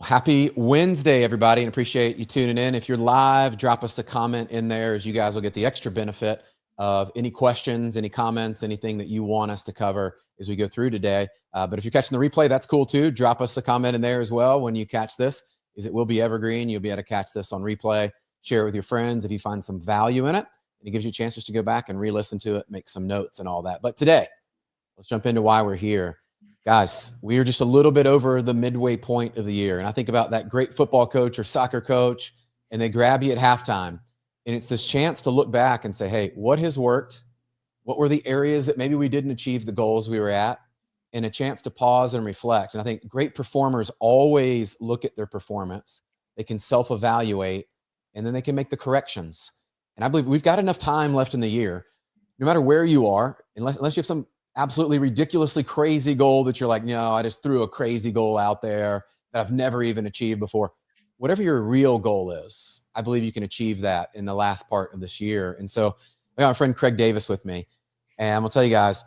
Happy Wednesday, everybody, and appreciate you tuning in. If you're live, drop us a comment in there, as you guys will get the extra benefit of any questions, any comments, anything that you want us to cover as we go through today. But if you're catching the replay, that's cool too. Drop us a comment in there as well when you catch this, as it will be evergreen. You'll be able to catch this on replay, share it with your friends if you find some value in it, and it gives you chances to go back and re-listen to it, make some notes and all that. But today, let's jump into why we're here. Guys, we are just a little bit over the midway point of the year. And I think about that great football coach or soccer coach, and they grab you at halftime. And it's this chance to look back and say, hey, what has worked? What were the areas that maybe we didn't achieve the goals we were at? And a chance to pause and reflect. And I think great performers always look at their performance. They can self-evaluate, and then they can make the corrections. And I believe we've got enough time left in the year, no matter where you are, unless you have some absolutely ridiculously crazy goal that you're like, no, I just threw a crazy goal out there that I've never even achieved before. Whatever your real goal is, I believe you can achieve that in the last part of this year. And so I got my friend Craig Davis with me, and I'm gonna tell you guys,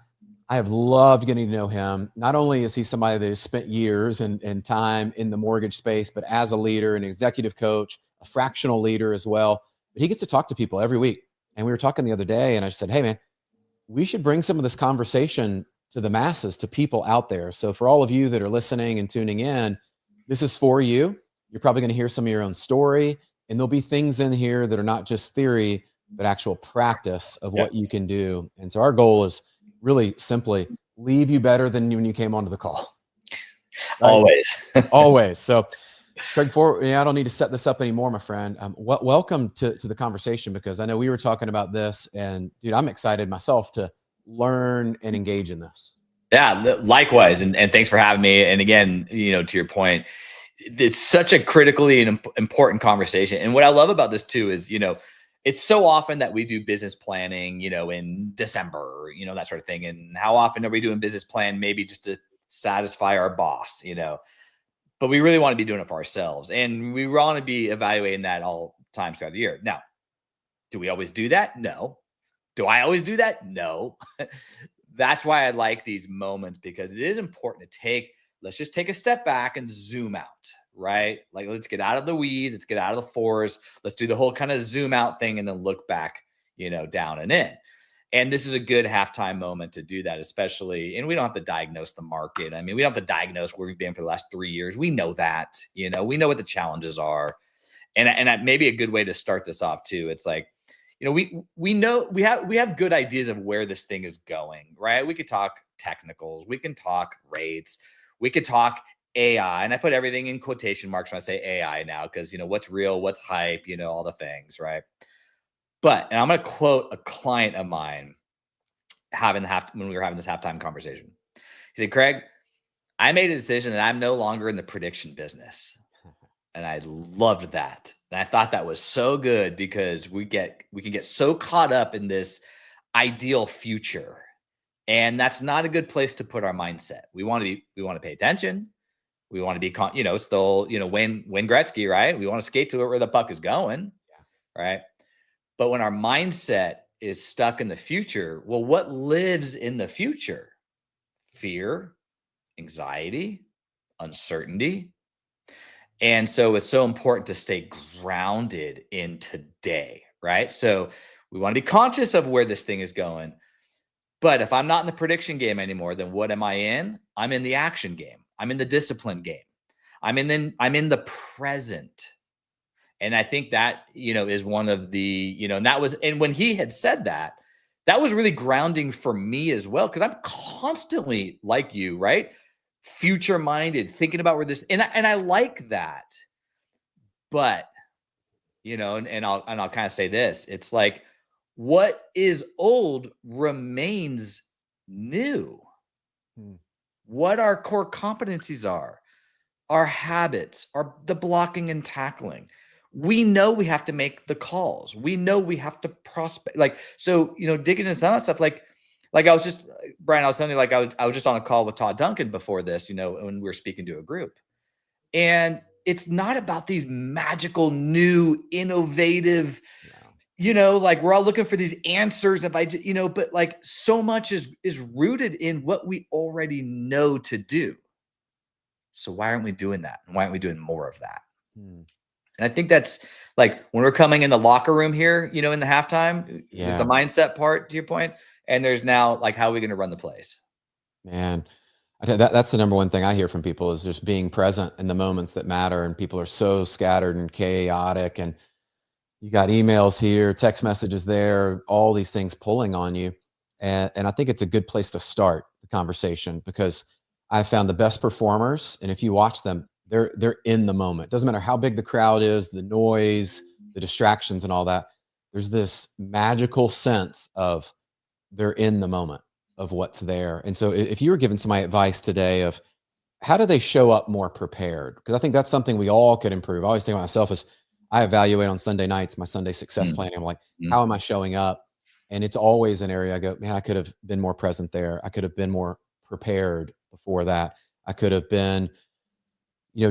I have loved getting to know him. Not only is he somebody that has spent years and time in the mortgage space, but as a leader, an executive coach, a fractional leader as well. But he gets to talk to people every week. And we were talking the other day, and I said, hey man, we should bring some of this conversation to the masses, to people out there. So for all of you that are listening and tuning in, this is for you. You're probably going to hear some of your own story, and there'll be things in here that are not just theory, but actual practice of what you can do. And so our goal is really simply leave you better than when you came onto the call. Right? Always. Always. So Craig, I don't need to set this up anymore, my friend. Welcome to the conversation, because I know we were talking about this, and dude, I'm excited myself to learn and engage in this. Yeah, likewise. And thanks for having me. And again, to your point, it's such a critically important conversation. And what I love about this too is, it's so often that we do business planning, in December, that sort of thing. And how often are we doing business plan maybe just to satisfy our boss, but we really want to be doing it for ourselves. And we want to be evaluating that all times throughout the year. Now, do we always do that? No. Do I always do that? No. That's why I like these moments, because it is important to let's just take a step back and zoom out, right? Like, let's get out of the weeds. Let's get out of the forest. Let's do the whole kind of zoom out thing and then look back, down and in. And this is a good halftime moment to do that, especially, and we don't have to diagnose the market. I mean, we don't have to diagnose where we've been for the last 3 years. We know that, we know what the challenges are. And that may be a good way to start this off too. It's like, we know we have good ideas of where this thing is going, right? We could talk technicals, we can talk rates, we could talk AI. And I put everything in quotation marks when I say AI now, because, what's real, what's hype, all the things, right? But, and I'm going to quote a client of mine when we were having this halftime conversation. He said, Craig, I made a decision that I'm no longer in the prediction business. And I loved that. And I thought that was so good, because we can get so caught up in this ideal future. And that's not a good place to put our mindset. We want to pay attention. We want to be, it's the whole, Wayne Gretzky, right? We want to skate to it where the puck is going, right? But when our mindset is stuck in the future, well, what lives in the future? Fear, anxiety, uncertainty. And so it's so important to stay grounded in today, right? So we want to be conscious of where this thing is going. But if I'm not in the prediction game anymore, then what am I in? I'm in the action game. I'm in the discipline game. I'm in the present. And I think that, is one of the, and when he had said that, that was really grounding for me as well. Cause I'm constantly like you, right? Future minded, thinking about where this, and I like that, but, and I'll kind of say this, it's like, what is old remains new. What our core competencies are, our habits, the blocking and tackling. We know we have to make the calls. We know we have to prospect. Like, so, digging into some of that stuff, like I was just, Brian, I was telling you, like, I was just on a call with Todd Duncan before this, when we were speaking to a group. And it's not about these magical, new, innovative, like we're all looking for these answers. But like so much is rooted in what we already know to do. So why aren't we doing that? And why aren't we doing more of that? Hmm. And I think that's like when we're coming in the locker room here, you know, in the halftime, there's the mindset part to your point, and there's now like, how are we going to run the plays? Man, that's the number one thing I hear from people is just being present in the moments that matter. And people are so scattered and chaotic, and you got emails here, text messages there, all these things pulling on you. And I think it's a good place to start the conversation, because I found the best performers, and if you watch them, they're in the moment. Doesn't matter how big the crowd is, the noise, the distractions and all that. There's this magical sense of they're in the moment of what's there. And so if you were giving somebody advice today of how do they show up more prepared? Because I think that's something we all could improve. I always think of myself as I evaluate on Sunday nights, my Sunday success planning. I'm like, how am I showing up? And it's always an area I go, man, I could have been more present there. I could have been more prepared before that. I could have been,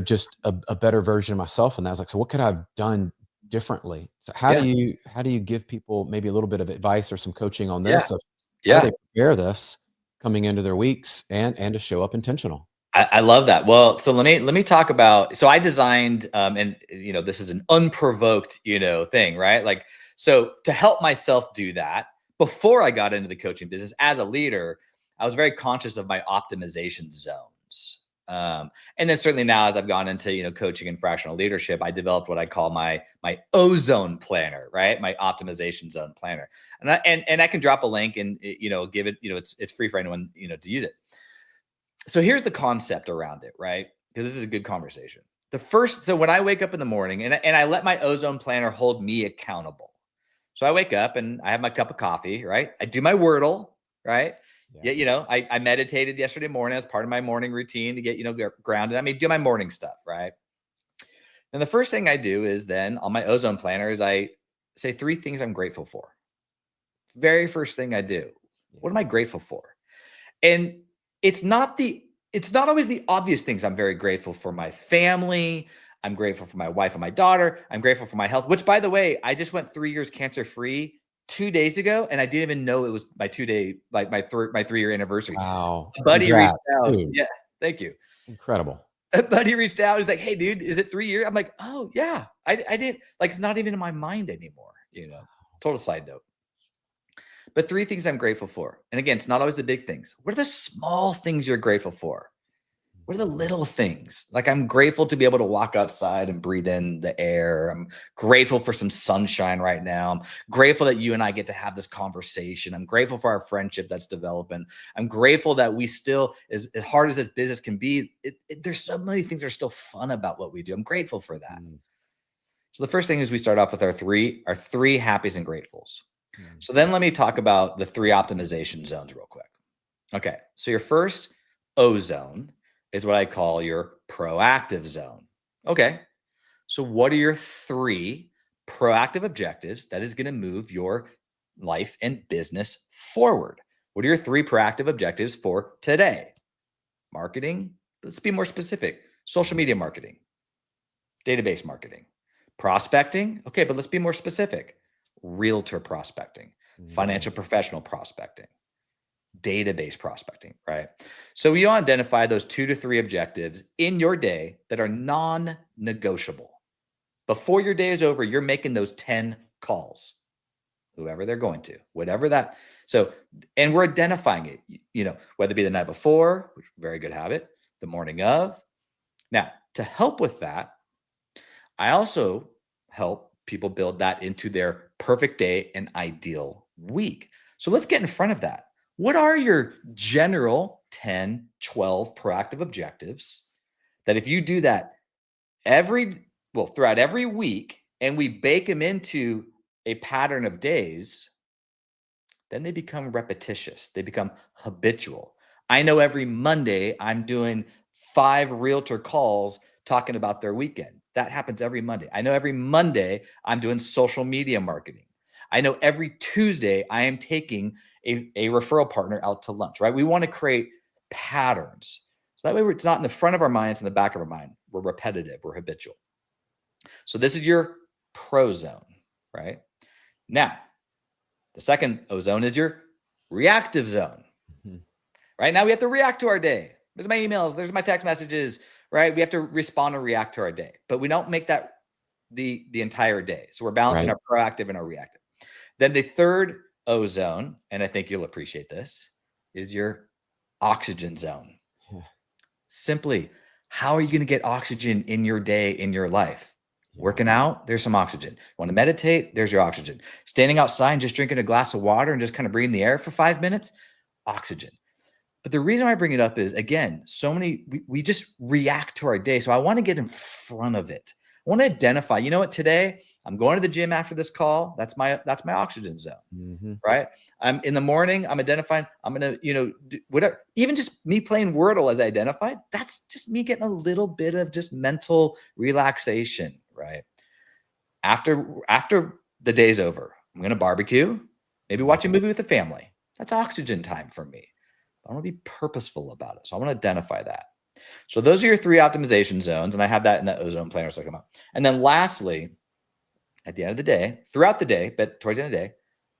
just a better version of myself. And I was like, so what could I have done differently? So how do you give people maybe a little bit of advice or some coaching on this? Of how do they prepare this coming into their weeks and to show up intentional? I love that. Well, so let me talk about, so I designed, and this is an unprovoked, thing, right? Like, so to help myself do that before I got into the coaching business as a leader, I was very conscious of my optimization zones. And then certainly now, as I've gone into, coaching and fractional leadership, I developed what I call my ozone planner, right? My optimization zone planner. And I can drop a link and, give it, it's free for anyone, to use it. So here's the concept around it, right? Because this is a good conversation. So when I wake up in the morning and I let my ozone planner hold me accountable. So I wake up and I have my cup of coffee, right? I do my Wordle, right? Yeah. I meditated yesterday morning as part of my morning routine to get, grounded. I mean, do my morning stuff, right? And the first thing I do is then on my ozone planner is I say 3 things I'm grateful for. Very first thing I do. What am I grateful for? And it's not always the obvious things. I'm very grateful for my family. I'm grateful for my wife and my daughter. I'm grateful for my health, which, by the way, I just went 3 years cancer-free 2 days ago, and I didn't even know it was my 2-day, like my 3-year anniversary. Wow. A buddy reached out. Dude. Yeah. Thank you. Incredible. A buddy reached out. He's like, hey, dude, is it 3 years? I'm like, oh, yeah. I didn't, like, it's not even in my mind anymore, Total side note. But 3 things I'm grateful for. And again, it's not always the big things. What are the small things you're grateful for? What are the little things? Like, I'm grateful to be able to walk outside and breathe in the air. I'm grateful for some sunshine right now. I'm grateful that you and I get to have this conversation. I'm grateful for our friendship that's developing. I'm grateful that we still, as hard as this business can be, there's so many things that are still fun about what we do. I'm grateful for that. So the first thing is we start off with our three happies and gratefuls. So then let me talk about the 3 optimization zones real quick. Okay. So your first O zone is what I call your proactive zone. Okay. So what are your 3 proactive objectives that is going to move your life and business forward? What are your 3 proactive objectives for today? Marketing. Let's be more specific. Social media marketing, database marketing, prospecting. Okay. But let's be more specific. Realtor prospecting, financial professional prospecting, database prospecting, right? So you identify those 2 to 3 objectives in your day that are non-negotiable. Before your day is over, you're making those 10 calls, whoever they're going to, whatever that. So, and we're identifying it, whether it be the night before, which is a very good habit, the morning of. Now, to help with that, I also help people build that into their perfect day and ideal week. So let's get in front of that. What are your general 10, 12 proactive objectives that if you do that throughout every week and we bake them into a pattern of days, then they become repetitious. They become habitual. I know every Monday I'm doing 5 realtor calls talking about their weekend. That happens every Monday. I know every Monday I'm doing social media marketing. I know every Tuesday I am taking a referral partner out to lunch, right? We want to create patterns. So that way it's not in the front of our mind, it's in the back of our mind. We're repetitive, we're habitual. So this is your pro zone, right? Now, the second O zone is your reactive zone. Right now we have to react to our day. There's my emails, there's my text messages, right? We have to respond and react to our day, but we don't make that the entire day. So we're balancing our proactive and our reactive. Then the third ozone, and I think you'll appreciate this, is your oxygen zone. Yeah. Simply, how are you going to get oxygen in your day, in your life? Working out, there's some oxygen. You want to meditate, there's your oxygen. Standing outside and just drinking a glass of water and just kind of breathing the air for 5 minutes, oxygen. But the reason why I bring it up is, again, we just react to our day. So I want to get in front of it. I want to identify, you know what, today I'm going to the gym after this call. That's my oxygen zone, right? I'm in the morning, I'm identifying, I'm going to, do whatever, even just me playing Wordle as I identified, that's just me getting a little bit of just mental relaxation, right? After the day's over, I'm going to barbecue, maybe watch a movie with the family. That's oxygen time for me. I want to be purposeful about it. So I want to identify that. So those are your 3 optimization zones. And I have that in that ozone plan I was talking about. And then lastly, at the end of the day, throughout the day, but towards the end of the day,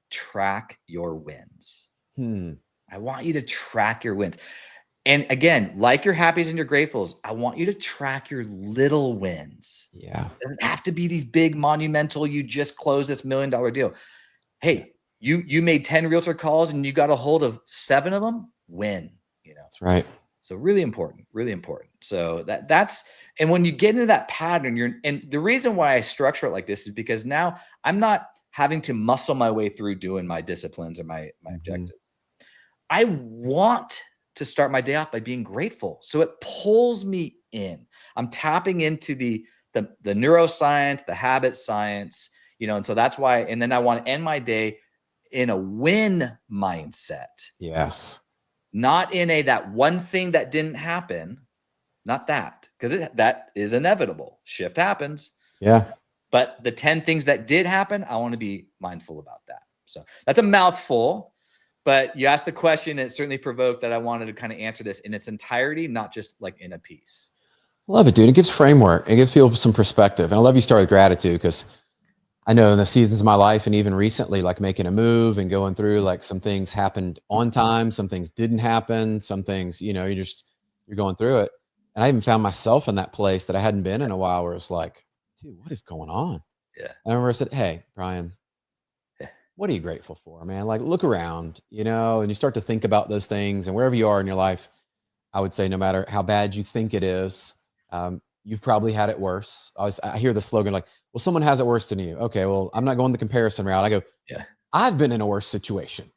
track your wins. I want you to track your wins. And again, like your happies and your gratefuls, I want you to track your little wins. Yeah. It doesn't have to be these big monumental, you just closed this $1 million deal. Hey, you made 10 realtor calls and you got a hold of 7 of them, win. That's right. So really important, really important. So that's, and when you get into that pattern, and the reason why I structure it like this is because now I'm not having to muscle my way through doing my disciplines or my objectives. I want to start my day off by being grateful. So it pulls me in. I'm tapping into the neuroscience, the habit science, and so that's why, and then I want to end my day in a win mindset. Yes. Not in that one thing that didn't happen, not that, because that is inevitable. Shift happens. Yeah. But the 10 things that did happen, I want to be mindful about that. So that's a mouthful, but you asked the question, and it certainly provoked that I wanted to kind of answer this in its entirety, not just like in a piece. Love it, dude. It gives framework. It gives people some perspective. And I love you start with gratitude, because I know in the seasons of my life and even recently, like making a move and going through, like some things happened on time, some things didn't happen, some things, you're going through it. And I even found myself in that place that I hadn't been in a while, where it's like, dude, what is going on? Yeah. I remember I said, hey, Brian, what are you grateful for, man? Like, look around, and you start to think about those things, and wherever you are in your life, I would say no matter how bad you think it is, you've probably had it worse. I hear the slogan like, well, someone has it worse than you. Okay, well, I'm not going the comparison route. I go, yeah, I've been in a worse situation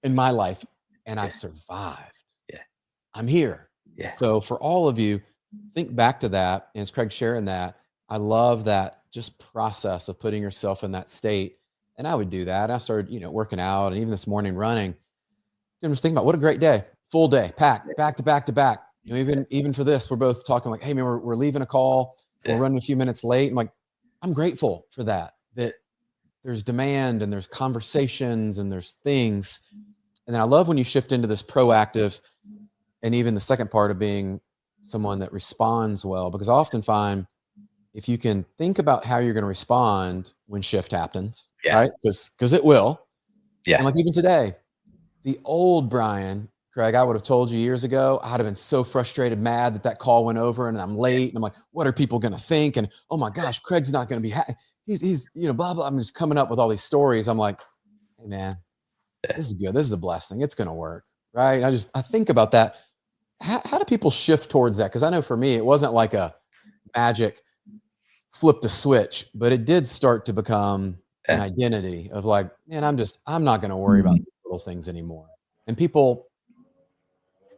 in my life, and I survived. Yeah, I'm here. Yeah. So for all of you, think back to that. And as Craig's sharing that, I love that just process of putting yourself in that state. And I would do that. I started, working out, and even this morning running. I'm just thinking about what a great day, full day, packed, back to back to back. Even for this, we're both talking like, hey man, we're leaving a call, we're running a few minutes late. I'm like, I'm grateful for that there's demand and there's conversations and there's things. And then I love when you shift into this proactive, and even the second part of being someone that responds well, because I often find if you can think about how you're going to respond when shift happens, right? Because it will. Yeah. And like even today, the old Brian, Craig, I would have told you years ago, I'd have been so frustrated, mad that call went over and I'm late. And I'm like, what are people going to think? And oh my gosh, Craig's not going to be happy. He's, blah, blah. I'm just coming up with all these stories. I'm like, hey man, this is good. This is a blessing. It's going to work. Right. I think about that. How do people shift towards that? Cause I know for me, it wasn't like a magic flipped a switch, but it did start to become an identity of like, man, I'm not going to worry about little things anymore. And people,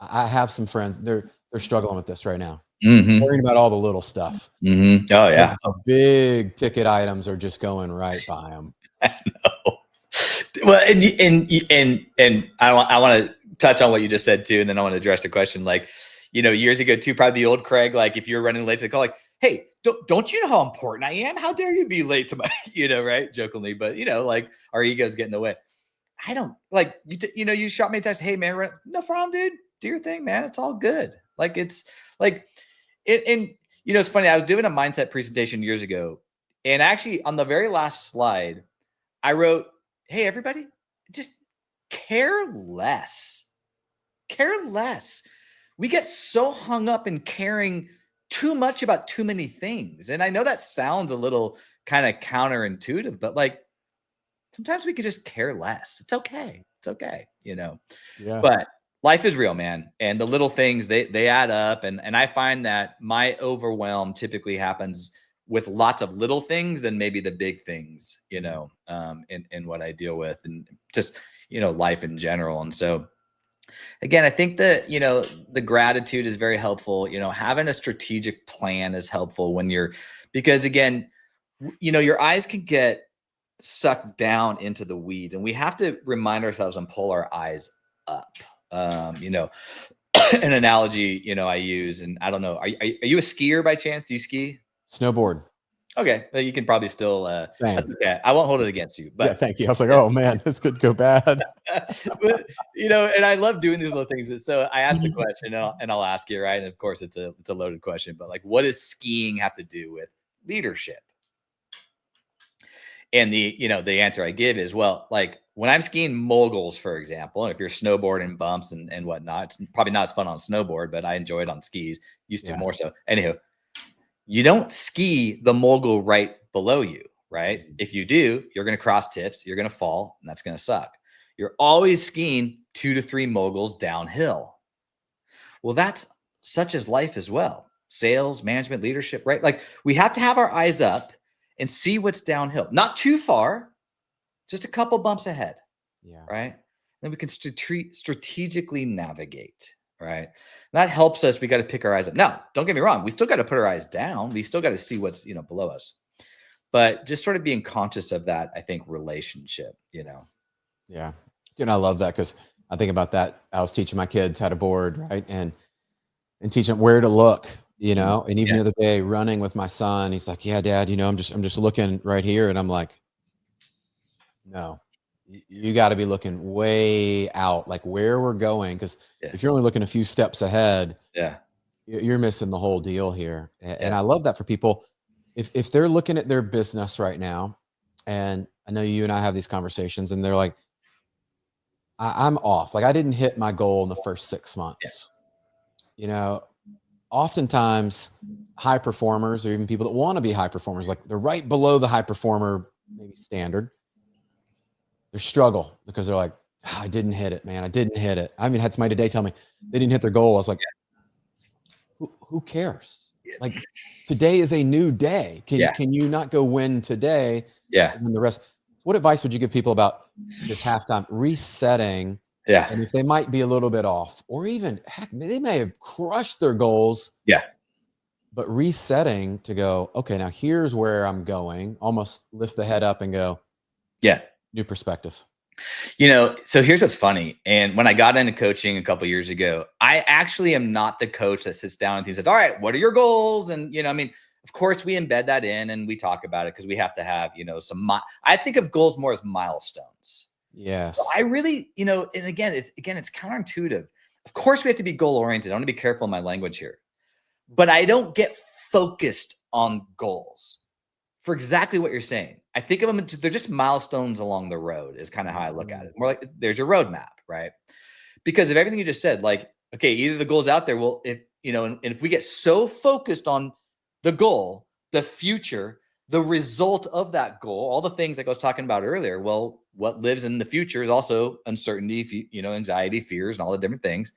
I have some friends, they're struggling with this right now. Worrying about all the little stuff. Oh yeah. The big ticket items are just going right by them. I know. Well, and I want to touch on what you just said too. And then I want to address the question, like, years ago too, probably the old Craig, like if you're running late to the call, like, hey, don't you know how important I am? How dare you be late to my, right? Jokingly, but like our egos get in the way. I don't like, you shot me a text. Hey man, no problem, dude. Do your thing, man. It's all good. Like, it's like it. And it's funny. I was doing a mindset presentation years ago, and actually on the very last slide, I wrote, hey, everybody, just care less. Care less. We get so hung up in caring too much about too many things. And I know that sounds a little kind of counterintuitive, but like sometimes we could just care less. It's okay. It's okay, you know. Yeah. But life is real, man. And the little things, they add up. And I find that my overwhelm typically happens with lots of little things than maybe the big things, you know, in what I deal with, and just, you know, life in general. And so again, I think that, you know, the gratitude is very helpful. You know, having a strategic plan is helpful when you're, because again, you know, your eyes can get sucked down into the weeds, and we have to remind ourselves and pull our eyes up. You know, an analogy, you know, I use, and I don't know, are you a skier by chance? Do you ski? Snowboard. Okay, well, you can probably still. Same. That's okay. I won't hold it against you. But yeah, thank you. I was like, oh man, this could go bad. but, you know, and I love doing these little things. So I asked the question, and I'll ask you, right? And of course, it's a loaded question, but like, what does skiing have to do with leadership? And the answer I give is, well, like when I'm skiing moguls, for example, and if you're snowboarding bumps and whatnot, it's probably not as fun on snowboard, but I enjoy it on skis. Used to more so. Anywho, you don't ski the mogul right below you, right? If you do, you're going to cross tips, you're going to fall, and that's going to suck. You're always skiing 2 to 3 moguls downhill. Well, that's such as life as well. Sales, management, leadership, right? Like we have to have our eyes up and see what's downhill. Not too far, just a couple bumps ahead. Yeah. Right. Then we can strategically navigate. Right. That helps us. We got to pick our eyes up. Now, don't get me wrong. We still got to put our eyes down. We still got to see what's, you know, below us. But just sort of being conscious of that, I think, relationship, you know. Yeah. You know, I love that because I think about that. I was teaching my kids how to board, right? And teaching them where to look, you know. And even the other day running with my son, he's like, yeah, Dad, you know, I'm just looking right here. And I'm like, no, you got to be looking way out, like where we're going. Because if you're only looking a few steps ahead, you're missing the whole deal here. And I love that for people. If they're looking at their business right now, and I know you and I have these conversations, and they're like, I'm off. Like I didn't hit my goal in the first 6 months. You know, oftentimes high performers, or even people that want to be high performers, like they're right below the high performer maybe standard. They struggle because they're like, oh, I didn't hit it, man. I didn't hit it. I even had somebody today tell me they didn't hit their goal. I was like, who cares? Like today is a new day. Can you not go win today? Yeah. And then the rest. What advice would you give people about this halftime resetting? Yeah. And if they might be a little bit off, or even heck, they may have crushed their goals. Yeah. But resetting to go, okay, now here's where I'm going. Almost lift the head up and go, yeah, new perspective. You know, so here's what's funny. And when I got into coaching a couple of years ago, I actually am not the coach that sits down and says, all right, what are your goals? And, you know, I mean, of course we embed that in and we talk about it because we have to have, you know, I think of goals more as milestones. Yes. So I really, you know, and again, it's counterintuitive. Of course we have to be goal oriented. I want to be careful in my language here, but I don't get focused on goals for exactly what you're saying. I think of them, they're just milestones along the road is kind of how I look at it. More like there's your roadmap, right? Because of everything you just said, like, okay, either the goal's out there. Well, if, you know, and if we get so focused on the goal, the future, the result of that goal, all the things like I was talking about earlier, well, what lives in the future is also uncertainty, you know, anxiety, fears, and all the different things.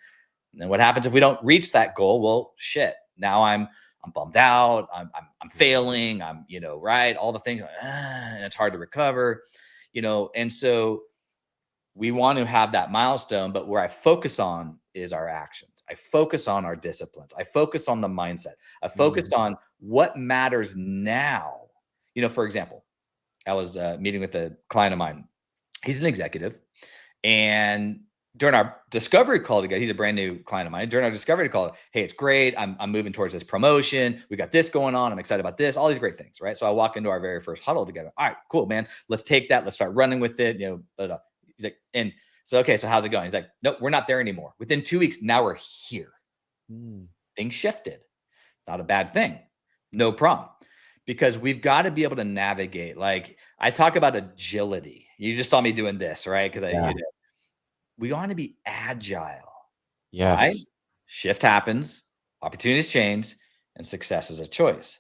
And then what happens if we don't reach that goal? Well, shit, now I'm bummed out. I'm failing. I'm, you know, right. All the things, and it's hard to recover, you know? And so we want to have that milestone, but where I focus on is our actions. I focus on our disciplines. I focus on the mindset. I focus on what matters now. You know, for example, I was meeting with a client of mine. He's an executive, and during our discovery call together, he's a brand new client of mine. During our discovery call, hey, it's great. I'm moving towards this promotion. We got this going on. I'm excited about this, all these great things, right? So I walk into our very first huddle together. All right, cool, man. Let's take that. Let's start running with it. You know, he's like, and so, okay, so how's it going? He's like, nope, we're not there anymore. Within 2 weeks, now we're here. Things shifted. Not a bad thing. No problem. Because we've got to be able to navigate. Like I talk about agility. You just saw me doing this, right? Because we want to be agile. Yes. Right? Shift happens. Opportunities change. and success is a choice.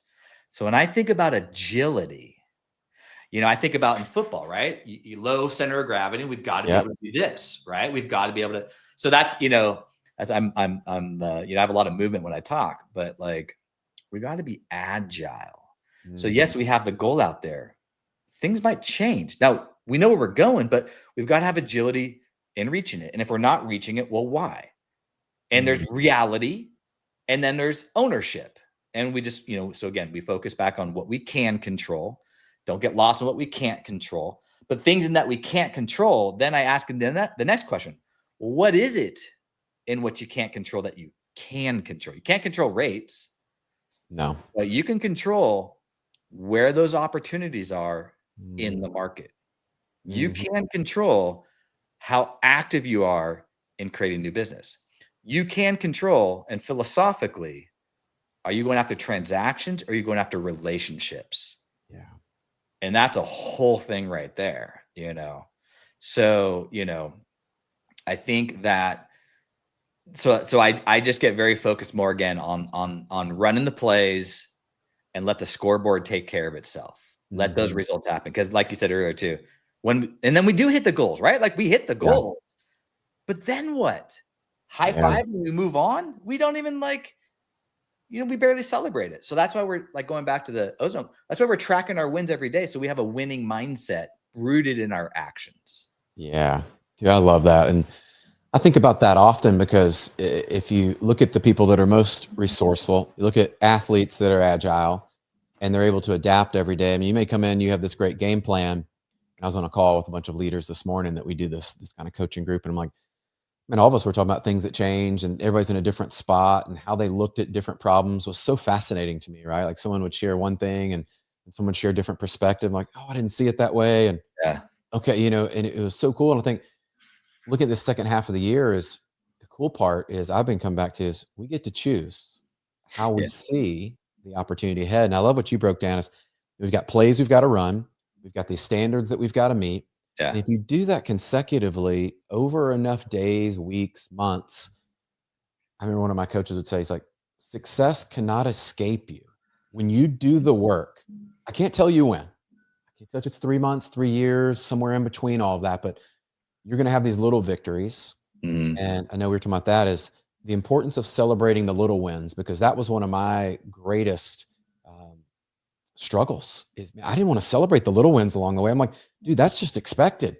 So when I think about agility, I think about in football, right? You low center of gravity. We've got to be able to do this, right? We've got to be able to. So that's, as I have a lot of movement when I talk, but like, we got to be agile. So yes, we have the goal out there. Things might change. Now we know where we're going, but we've got to have agility in reaching it. And if we're not reaching it, well, why? And there's reality, and then there's ownership. And we just, so again, we focus back on what we can control. Don't get lost in what we can't control. But things in that we can't control, then I ask the next question. Well, what is it in what you can't control that you can control? You can't control rates. No. But you can control where those opportunities are in the market. You can control how active you are in creating new business. You can control, and philosophically, are you going after transactions or are you going after relationships? Yeah. And that's a whole thing right there, So, I think that, so I just get very focused more again on running the plays and let the scoreboard take care of itself. Let those results happen. Because like you said earlier too, and then we do hit the goals, right? Like we hit the goals, but then what? High five and we move on. We don't even we barely celebrate it. So that's why we're like going back to the ozone. That's why we're tracking our wins every day. So we have a winning mindset rooted in our actions. Yeah. Dude, I love that. And I think about that often because if you look at the people that are most resourceful, you look at athletes that are agile and they're able to adapt every day. I mean, you may come in, you have this great game plan. I was on a call with a bunch of leaders this morning that we do this kind of coaching group. And I'm like, man, all of us were talking about things that change and everybody's in a different spot, and how they looked at different problems was so fascinating to me, right? Like someone would share one thing and someone would share a different perspective. I'm like, oh, I didn't see it that way. And okay, and it was so cool. And I think, look at this second half of the year, is the cool part is I've been coming back to is we get to choose how we see the opportunity ahead. And I love what you broke down is we've got plays we've got to run. We've got these standards that we've got to meet. Yeah. And if you do that consecutively over enough days, weeks, months, I remember one of my coaches would say, he's like, success cannot escape you. When you do the work, I can't tell you when. I can't tell if it's 3 months, 3 years, somewhere in between all of that, but you're going to have these little victories. And I know we were talking about that, is the importance of celebrating the little wins, because that was one of my greatest struggles. Is I didn't want to celebrate the little wins along the way. I'm like, dude, that's just expected.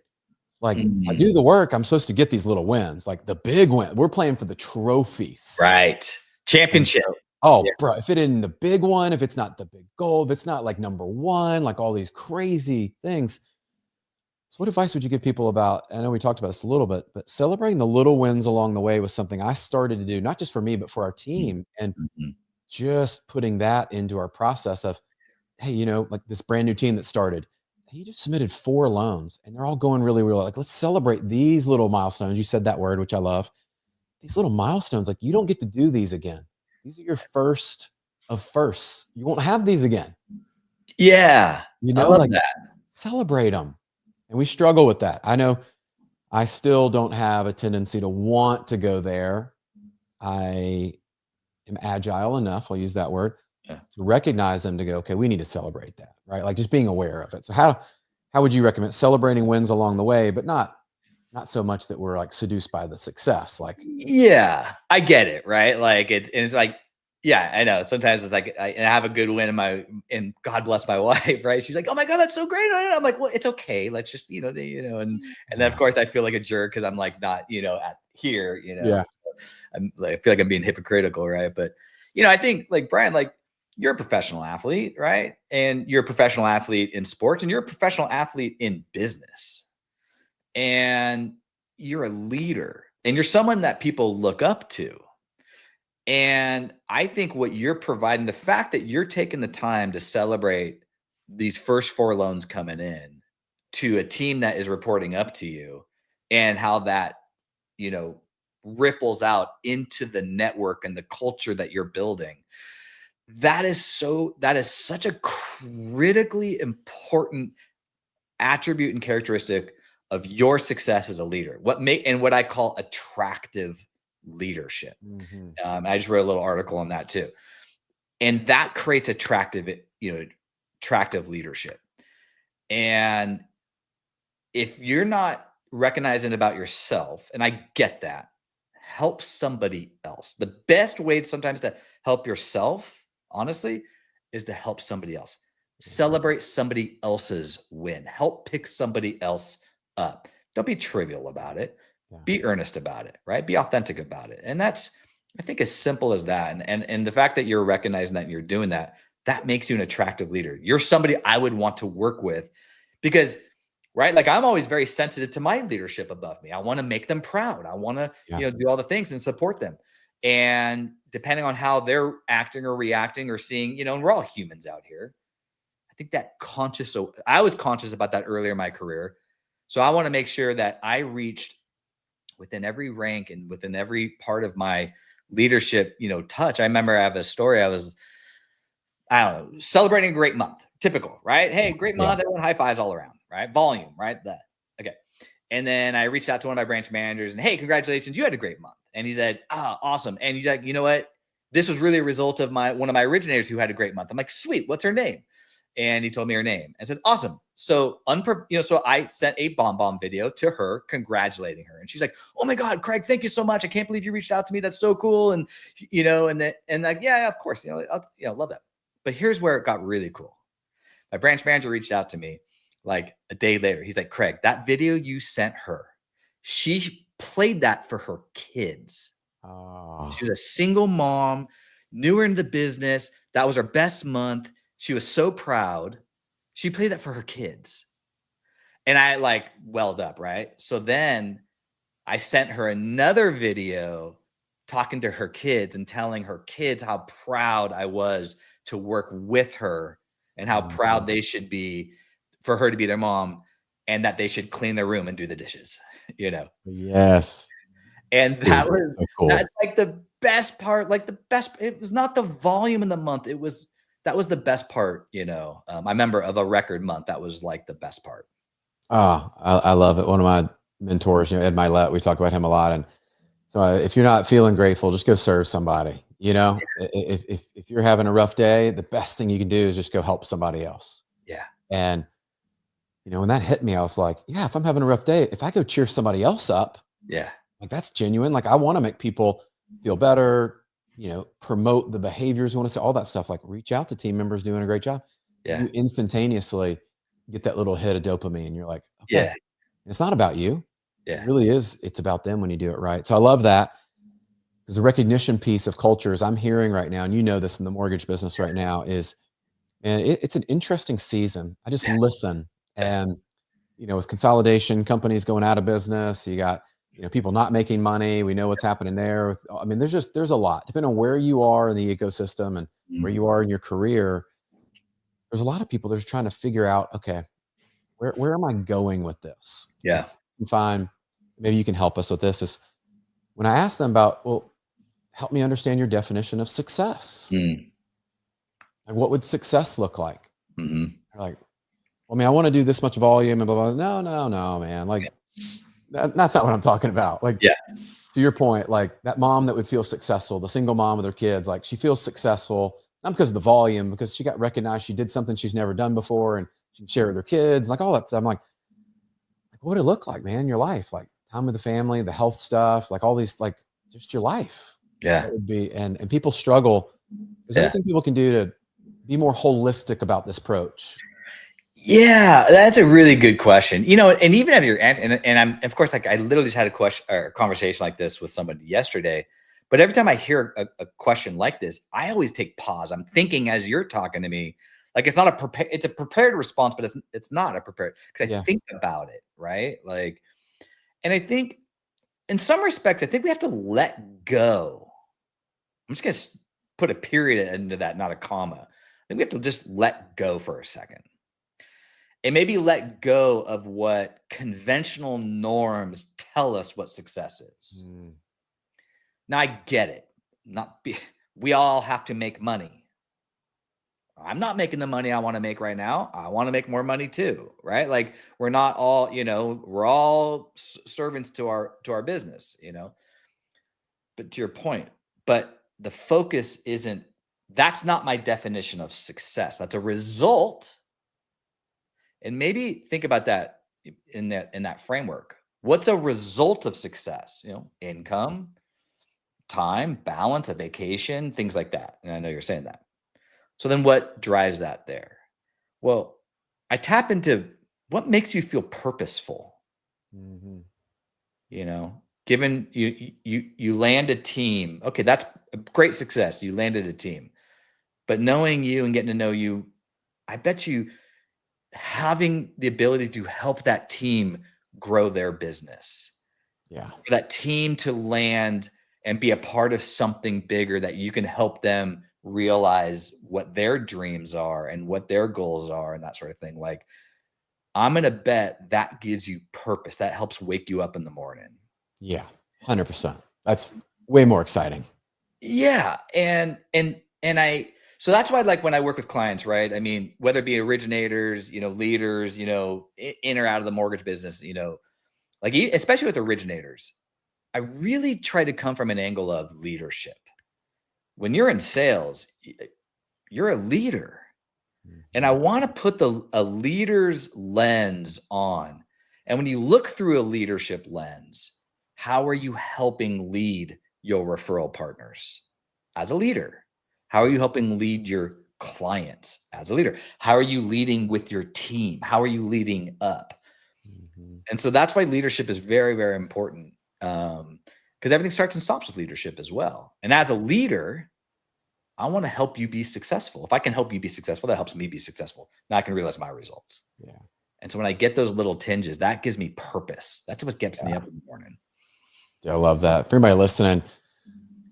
Like I do the work, I'm supposed to get these little wins, like the big win. We're playing for the trophies, right? Championship. Bro, if it isn't the big one, if it's not the big goal, if it's not like number one, like all these crazy things. So what advice would you give people about, I know we talked about this a little bit, but celebrating the little wins along the way was something I started to do, not just for me, but for our team. And just putting that into our process of, hey, like this brand new team that started, he just submitted 4 loans and they're all going really, really like, let's celebrate these little milestones. You said that word, which I love. These little milestones, like you don't get to do these again. These are your first of firsts. You won't have these again. Yeah. I love that. Celebrate them. And we struggle with that. I know I still don't have a tendency to want to go there. I am agile enough, I'll use that word, to recognize them, to go, okay, we need to celebrate that, right? Like just being aware of it. So how would you recommend celebrating wins along the way, but not so much that we're like seduced by the success? Like, yeah, I get it, right? Like it's like, yeah, I know. Sometimes it's like I have a good win and God bless my wife, right? She's like, "Oh my God, that's so great!" I'm like, "Well, it's okay. Let's just, and then of course I feel like a jerk because I'm like not, at here, Yeah. I feel like I'm being hypocritical, right? But I think like Brian, like you're a professional athlete, right? And you're a professional athlete in sports, and you're a professional athlete in business, and you're a leader, and you're someone that people look up to. And I think what you're providing, the fact that you're taking the time to celebrate these first 4 loans coming in to a team that is reporting up to you, and how that, ripples out into the network and the culture that you're building. That is such a critically important attribute and characteristic of your success as a leader. What I call attractive leadership. I just wrote a little article on that too. And that creates attractive leadership. And if you're not recognizing about yourself, and I get that, help somebody else. The best way sometimes to help yourself, honestly, is to help somebody else. Celebrate somebody else's win. Help pick somebody else up. Don't be trivial about it. Yeah. Be earnest about it, right? Be authentic about it. And that's, I think, as simple as that. And the fact that you're recognizing that and you're doing that, that makes you an attractive leader. You're somebody I would want to work with because, right? Like, I'm always very sensitive to my leadership above me. I want to make them proud. I want to, do all the things and support them. And depending on how they're acting or reacting or seeing, and we're all humans out here. I think that I was conscious about that earlier in my career. So I want to make sure that I reached within every rank and within every part of my leadership, touch. I remember I have a story. I don't know, celebrating a great month. Typical, right? Hey, great month. Everyone high fives all around, right? Volume, right? Okay. And then I reached out to one of my branch managers and, hey, congratulations, you had a great month. And he said, awesome. And he's like, you know what? This was really a result of one of my originators who had a great month. I'm like, sweet. What's her name? And he told me her name. I said, awesome. So, so I sent a bomb video to her, congratulating her. And she's like, oh my God, Craig, thank you so much. I can't believe you reached out to me. That's so cool. And, and like, yeah, of course, I'll love that. But here's where it got really cool. My branch manager reached out to me like a day later. He's like, Craig, that video you sent her, she played that for her kids. Oh. She was a single mom, newer into the business. That was her best month. She was so proud. She played that for her kids. And I like welled up, right? So then I sent her another video talking to her kids and telling her kids how proud I was to work with her and how proud they should be for her to be their mom and that they should clean their room and do the dishes, Yes. And that was so cool. That's like the best part, it was not the volume in the month. That was the best part, I remember of a record month. That was like the best part. Oh, I love it. One of my mentors, Ed Milet, we talk about him a lot. And so if you're not feeling grateful, just go serve somebody. If you're having a rough day, the best thing you can do is just go help somebody else. Yeah. And, when that hit me, I was like, yeah, if I'm having a rough day, if I go cheer somebody else up, yeah, like that's genuine. Like I want to make people feel better, promote the behaviors. We want to say all that stuff, like reach out to team members doing a great job. Yeah. You instantaneously get that little hit of dopamine. You're like, okay, yeah, it's not about you. Yeah. It really is. It's about them when you do it right. So I love that. Because the recognition piece of cultures I'm hearing right now, and this in the mortgage business right now, is, and it's an interesting season. I just listen, and with consolidation, companies going out of business, you got people not making money. We know what's happening there. I mean, there's a lot depending on where you are in the ecosystem and where you are in your career. There's a lot of people that are trying to figure out, okay, where am I going with this? Yeah. Fine. Maybe you can help us with this. Is when I ask them about, well, help me understand your definition of success. Like, what would success look like? Mm-hmm. They're like, well, I mean, I want to do this much volume and blah, blah. No, man. Like, that's not what I'm talking about. Like, to your point, like that mom that would feel successful, the single mom with her kids, like she feels successful, not because of the volume, because she got recognized. She did something she's never done before and she can share with her kids, like all that stuff. I'm like, what would it look like, man, in your life? Like time with the family, the health stuff, like all these, like just your life. Yeah. That would be, and people struggle. Is there anything people can do to be more holistic about this approach? Yeah, that's a really good question. And even as you're and I'm, of course, like I literally just had a question or a conversation like this with somebody yesterday. But every time I hear a question like this, I always take pause. I'm thinking as you're talking to me, like it's not it's a prepared response, but it's not a prepared, because I think about it, right? Like, and I think in some respects, I think we have to let go. I'm just gonna put a period into that, not a comma. I think we have to just let go for a second. And maybe let go of what conventional norms tell us what success is. Now, I get it. We all have to make money. I'm not making the money I want to make right now. I want to make more money too, right? Like we're not all, we're all servants to our business, But to your point, but the focus isn't That's not my definition of success. That's a result. And maybe think about that in that framework. What's a result of success? Income, time, balance, a vacation, things like that. And I know you're saying that. So then what drives that there? Well, I tap into what makes you feel purposeful. Mm-hmm. Given you land a team. Okay, that's a great success. You landed a team. But knowing you and getting to know you, I bet you having the ability to help that team grow their business. Yeah. For that team to land and be a part of something bigger that you can help them realize what their dreams are and what their goals are and that sort of thing. Like, I'm going to bet that gives you purpose. That helps wake you up in the morning. Yeah. 100%. That's way more exciting. Yeah. So that's why, like, when I work with clients, right? I mean, whether it be originators, leaders, in or out of the mortgage business, like, especially with originators, I really try to come from an angle of leadership. When you're in sales, you're a leader. And I want to put a leader's lens on. And when you look through a leadership lens, how are you helping lead your referral partners as a leader? How are you helping lead your clients as a leader? How are you leading with your team? How are you leading up? Mm-hmm. And so that's why leadership is very, very important, because everything starts and stops with leadership as well. And as a leader, I want to help you be successful. If I can help you be successful, that helps me be successful. Now I can realize my results. Yeah. And so when I get those little tinges, that gives me purpose. That's what gets me up in the morning. I love that. For anybody listening,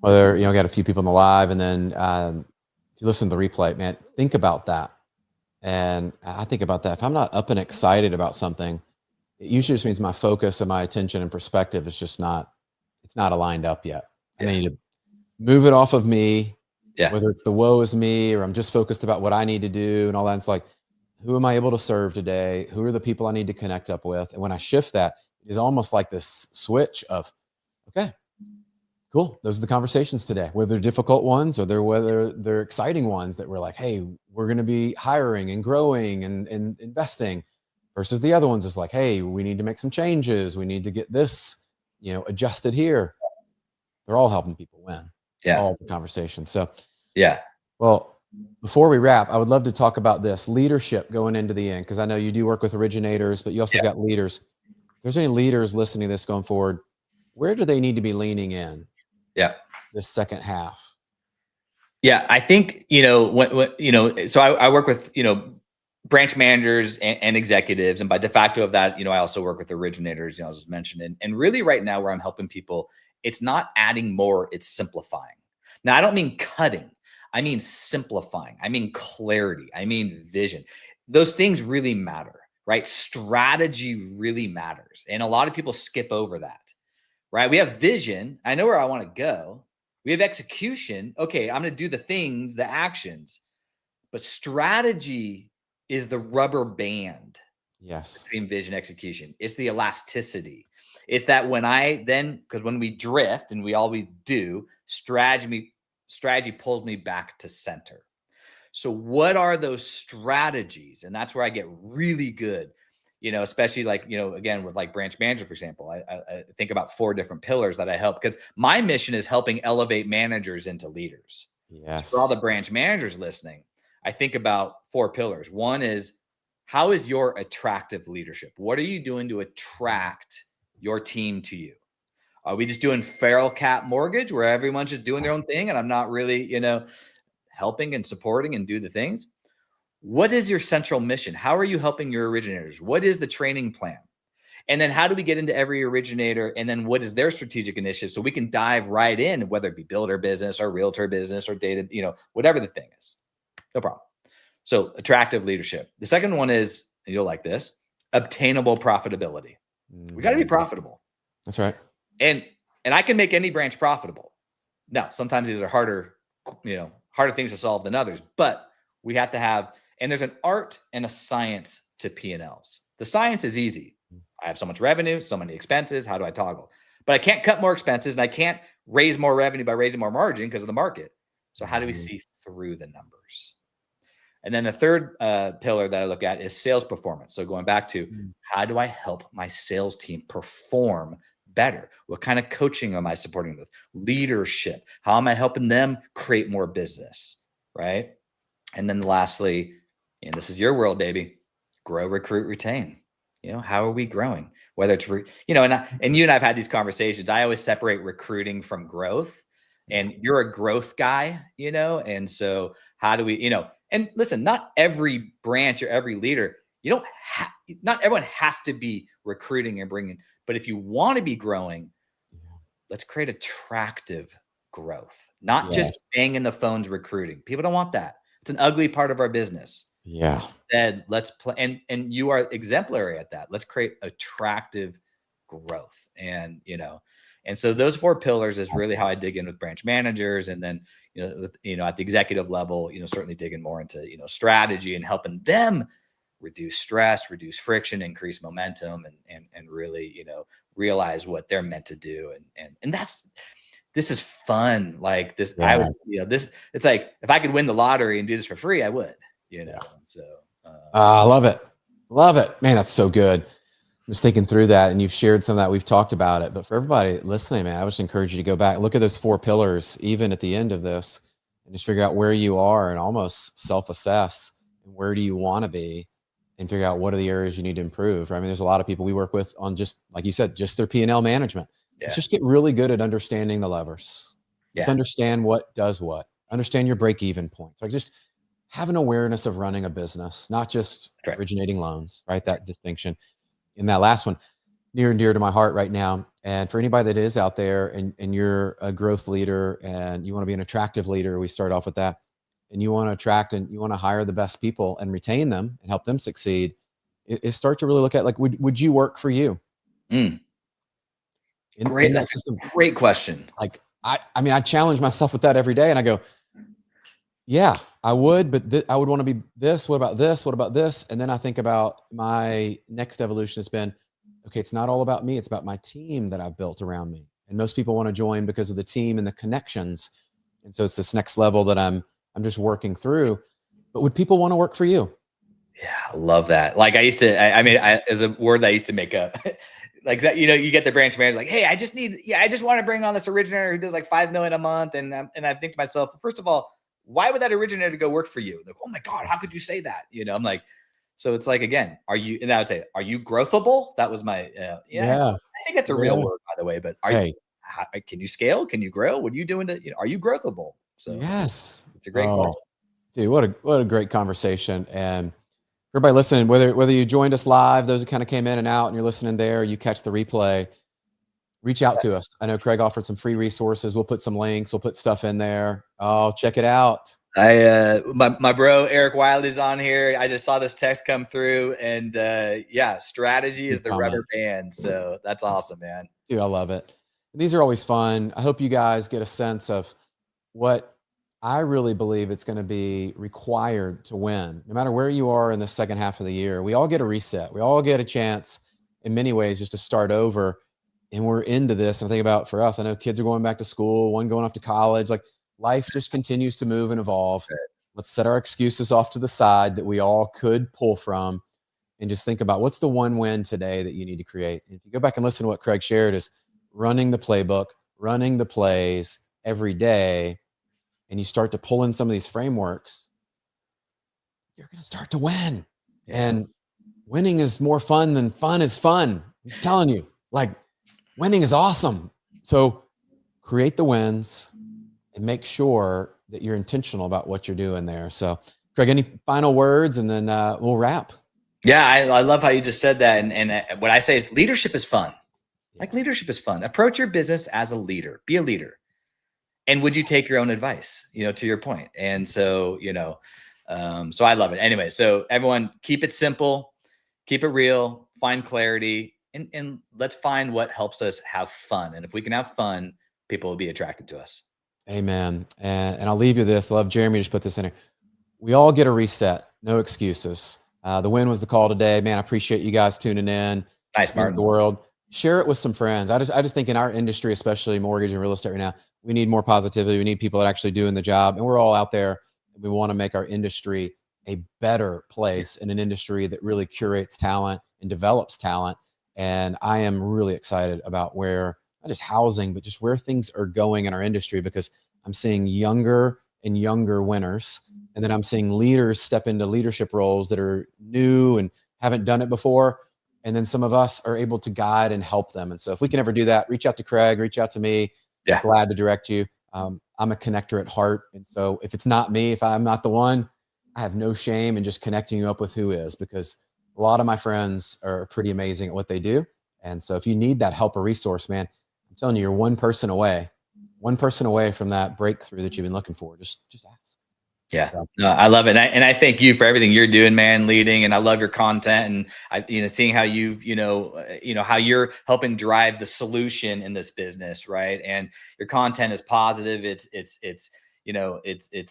whether, got a few people in the live, and then if you listen to the replay, man, think about that. And I think about that. If I'm not up and excited about something, it usually just means my focus and my attention and perspective is just not aligned up yet. And I need to move it off of me. Yeah. Whether it's the woe is me, or I'm just focused about what I need to do and all that. It's like, who am I able to serve today? Who are the people I need to connect up with? And when I shift that, it's almost like this switch of, okay, cool. Those are the conversations today, whether they're difficult ones or whether they're exciting ones that we're like, hey, we're going to be hiring and growing and investing, versus the other ones is like, hey, we need to make some changes. We need to get this, adjusted here. They're all helping people win. Yeah. All the conversation. So, yeah. Well, before we wrap, I would love to talk about this leadership going into the end, because I know you do work with originators, but you also got leaders. If there's any leaders listening to this going forward, where do they need to be leaning in? Yeah. This second half. Yeah. I think, so I work with, branch managers and executives. And by de facto of that, I also work with originators, as was mentioned. And really right now where I'm helping people, it's not adding more, it's simplifying. Now, I don't mean cutting. I mean simplifying. I mean clarity. I mean vision. Those things really matter, right? Strategy really matters. And a lot of people skip over that, right? We have vision. I know where I want to go. We have execution. Okay, I'm going to do the things, the actions. But strategy is the rubber band. Yes. Between vision and execution. It's the elasticity. It's that because when we drift, and we always do, strategy pulls me back to center. So what are those strategies? And that's where I get really good, especially like, again, with like branch manager, for example, I think about 4 different pillars that I help, because my mission is helping elevate managers into leaders. Yes. So for all the branch managers listening, I think about 4 pillars. One is, how is your attractive leadership? What are you doing to attract your team to you? Are we just doing feral cat mortgage where everyone's just doing their own thing and I'm not really, helping and supporting and do the things? What is your central mission? How are you helping your originators? What is the training plan? And then how do we get into every originator? And then what is their strategic initiative? So we can dive right in, whether it be builder business or realtor business or data, whatever the thing is. No problem. So attractive leadership. The second one is, and you'll like this, obtainable profitability. We got to be profitable. That's right. And I can make any branch profitable. Now, sometimes these are harder things to solve than others, but we have to have, and there's an art and a science to P&Ls. The science is easy. I have so much revenue, so many expenses. How do I toggle? But I can't cut more expenses, and I can't raise more revenue by raising more margin because of the market. So how do we see through the numbers? And then the third pillar that I look at is sales performance. So going back to how do I help my sales team perform better? What kind of coaching am I supporting with? Leadership. How am I helping them create more business? Right. And then lastly, and this is your world, baby, grow, recruit, retain. How are we growing? Whether it's, and you and I've had these conversations. I always separate recruiting from growth. And you're a growth guy, and so how do we, and listen, not every branch or every leader, not everyone has to be recruiting and bringing, but if you want to be growing, let's create attractive growth, not just banging the phones recruiting. People don't want that. It's an ugly part of our business. Yeah. Instead, let's play, and you are exemplary at that. Let's create attractive growth, and so those 4 pillars is really how I dig in with branch managers. And then, at the executive level, certainly digging more into, strategy and helping them reduce stress, reduce friction, increase momentum, and really, realize what they're meant to do. And this is fun. Like this, I was, it's like, if I could win the lottery and do this for free, I would, so. I love it. Love it, man. That's so good. I was thinking through that, and you've shared some of that. We've talked about it, but for everybody listening, man, I would just encourage you to go back, look at those 4 pillars, even at the end of this, and just figure out where you are and almost self-assess. Where do you want to be, and figure out what are the areas you need to improve. I mean, there's a lot of people we work with on, just like you said, just their P&L management. Let's just get really good at understanding the levers. Let's understand what does what. Understand your break-even points. Like, just have an awareness of running a business, not just originating loans, right? That distinction. In that last one, near and dear to my heart right now. And for anybody that is out there and you're a growth leader and you want to be an attractive leader, we start off with that, and you want to attract and you want to hire the best people and retain them and help them succeed, is start to really look at, like, would you work for you? Great. That's a great question. Like, I mean, I challenge myself with that every day, and I go, yeah, I would, but I would want to be this. What about this? What about this? And then I think about my next evolution has been, okay, it's not all about me. It's about my team that I've built around me. And most people want to join because of the team and the connections. And so it's this next level that I'm just working through. But would people want to work for you? Yeah, I love that. Like, I used to, as a word that I used to make up, like that, you get the branch manager like, hey, I just want to bring on this originator who does like 5 million a month. And I think to myself, first of all, why would that originator go work for you? Like, oh my God, how could you say that? I'm like, so it's like, again, and I would say, are you growthable? That was my, I think that's a real word, by the way, but can you scale? Can you grow? What are you doing are you growthable? So yes, it's a great question. Dude, what a great conversation. And everybody listening, whether you joined us live, those who kind of came in and out and you're listening there, you catch the replay, reach out to us. I know Craig offered some free resources. We'll put some links. We'll put stuff in there. Oh, check it out. My bro Eric Wiley's on here. I just saw this text come through, and strategy is the rubber band. So that's awesome, man. Dude, I love it. These are always fun. I hope you guys get a sense of what I really believe it's going to be required to win. No matter where you are in the second half of the year, we all get a reset. We all get a chance in many ways just to start over. And we're into this. And I think about, for us, I know kids are going back to school, one going off to college. Like, life just continues to move and evolve. Let's set our excuses off to the side that we all could pull from, and just think about what's the one win today that you need to create. And if you go back and listen to what Craig shared, is running the playbook, running the plays every day, and you start to pull in some of these frameworks, you're going to start to win. And winning is more fun than fun is fun. I'm just telling you, like, winning is awesome. So create the wins and make sure that you're intentional about what you're doing there. So, Craig, any final words, and then we'll wrap. Yeah, I love how you just said that. And what I say is leadership is fun. Like, leadership is fun. Approach your business as a leader. Be a leader. And would you take your own advice, to your point? And so, so I love it. Anyway, so everyone, keep it simple, keep it real, find clarity, and let's find what helps us have fun. And if we can have fun, people will be attracted to us. Amen. And I'll leave you this. I love Jeremy just put this in here. We all get a reset. No excuses. The win was the call today. Man, I appreciate you guys tuning in. Nice, Martin. The world. Share it with some friends. I just think in our industry, especially mortgage and real estate right now, we need more positivity. We need people that are actually doing the job. And we're all out there. We want to make our industry a better place, in an industry that really curates talent and develops talent. And I am really excited about where, not just housing, but just where things are going in our industry, because I'm seeing younger and younger winners. And then I'm seeing leaders step into leadership roles that are new and haven't done it before. And then some of us are able to guide and help them. And so if we can ever do that, reach out to Craig, reach out to me. Yeah. Glad to direct you. I'm a connector at heart. And so if it's not me, if I'm not the one, I have no shame in just connecting you up with who is, because a lot of my friends are pretty amazing at what they do. And so if you need that help or resource, man, I'm telling you, you're one person away from that breakthrough that you've been looking for. Just ask. Yeah, no, I love it. And I thank you for everything you're doing, man, leading, and I love your content, and seeing how you've, how you're helping drive the solution in this business. Right. And your content is positive. It's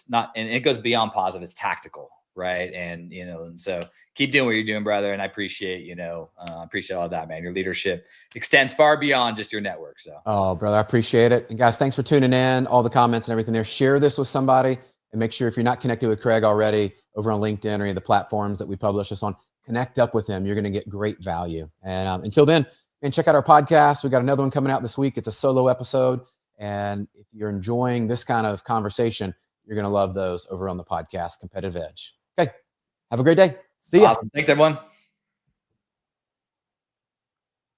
not, and it goes beyond positive. It's tactical. Right. And, and so keep doing what you're doing, brother. And I appreciate, appreciate all of that, man. Your leadership extends far beyond just your network. So, oh, brother, I appreciate it. And guys, thanks for tuning in, all the comments and everything there. Share this with somebody. And make sure, if you're not connected with Craig already over on LinkedIn or any of the platforms that we publish this on, connect up with him. You're going to get great value. And until then, and check out our podcast. We got another one coming out this week. It's a solo episode. And if you're enjoying this kind of conversation, you're going to love those over on the podcast, Competitive Edge. Okay. Have a great day. See ya. Awesome. Thanks, everyone.